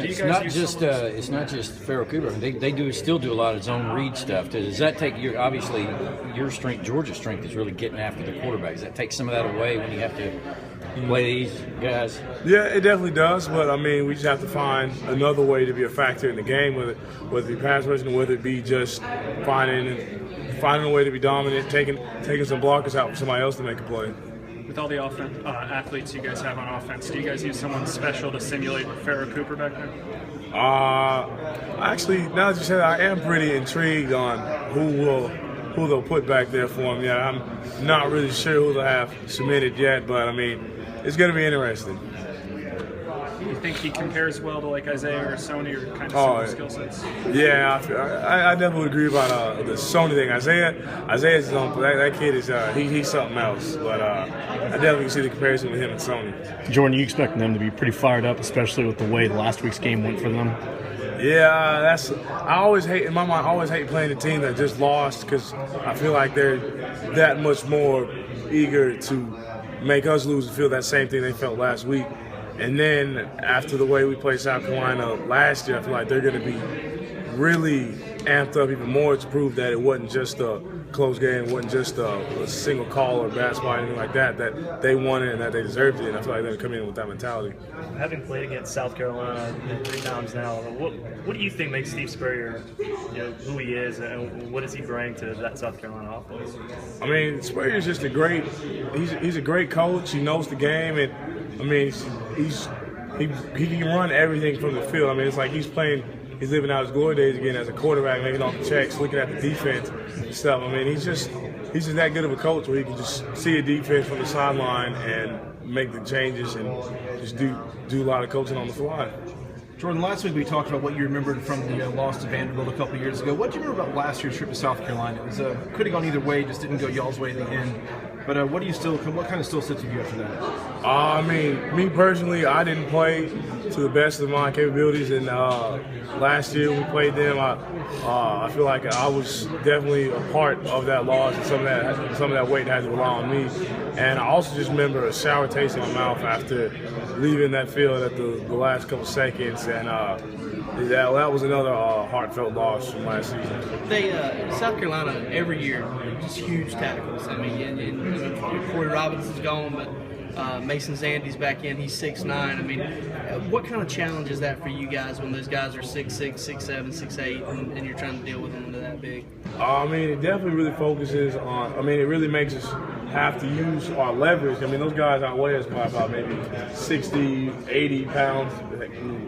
it's not just Farrell Cooper. They do still do a lot of zone read stuff. Does that take obviously your strength, Georgia's strength is really getting after the quarterback. Does that take some of that away when you have to play these guys? Yeah, it definitely does. But I mean, we just have to find another way to be a factor in the game, whether it be pass rushing, whether it be just finding a way to be dominant, taking some blockers out for somebody else to make a play. With all the athletes you guys have on offense, do you guys use someone special to simulate Farrah Cooper back there? Actually, now that you said it, I am pretty intrigued on who they'll put back there for him. Yeah, I'm not really sure who they'll have submitted yet, but I mean, it's going to be interesting. Do you think he compares well to like Isaiah or Sony, or kind of similar skill sets? Yeah, I definitely would agree about the Sony thing. Isaiah's that kid is he's something else. But I definitely can see the comparison with him and Sony. Jordan, you expect them to be pretty fired up, especially with the way last week's game went for them? Yeah, I always hate, in my mind, I always hate playing a team that just lost, because I feel like they're that much more eager to make us lose and feel that same thing they felt last week. And then after the way we played South Carolina last year, I feel like they're going to be really amped up even more to prove that it wasn't just a close game, it wasn't just a single call or bad spot or anything like that, that they won it and that they deserved it. And I feel like they're coming in with that mentality. Having played against South Carolina 3 times now, what do you think makes Steve Spurrier, who he is, and what does he bring to that South Carolina offense? I mean, Spurrier's just he's a great coach. He knows the game, and I mean, he can run everything from the field. I mean, it's like he's living out his glory days again as a quarterback, making all the checks, looking at the defense and stuff. I mean, he's just that good of a coach where he can just see a defense from the sideline and make the changes and just do a lot of coaching on the fly. Jordan, last week we talked about what you remembered from the loss to Vanderbilt a couple of years ago. What do you remember about last year's trip to South Carolina? It was could have gone either way, just didn't go y'all's way in the end. But what kind of still sits with you after that? I mean, me personally, I didn't play to the best of my capabilities, and last year we played them. I feel like I was definitely a part of that loss, and some of that weight had to rely on me. And I also just remember a sour taste in my mouth after leaving that field at the last couple seconds, and that was another heartfelt loss from last season. South Carolina every year, just huge tackles. I mean, Corey Robinson's gone, but Mason Zandy's back in. He's 6'9". I mean, what kind of challenge is that for you guys when those guys are 6'6", 6'7", 6'8", and you're trying to deal with them that big? I mean, it definitely really focuses on. I mean, it really makes us have to use our leverage. I mean, those guys outweigh us by about maybe 60, 80 pounds,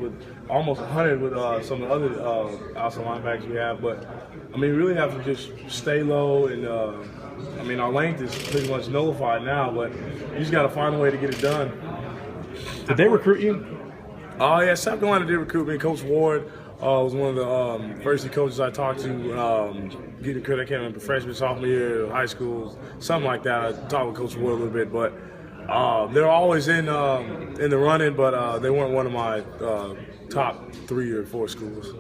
with almost 100 with some of the other outside linebackers we have. But I mean, we really have to just stay low, and I mean, our length is pretty much nullified now, but you just got to find a way to get it done. Did they recruit you? Oh, yeah, South Carolina did recruit me. Coach Ward was one of the varsity coaches I talked to. Getting credit, I can't remember, freshman, sophomore year, high school, something like that. I talked with Coach Ward a little bit, but they're always in the running, but they weren't one of my top 3 or 4 schools.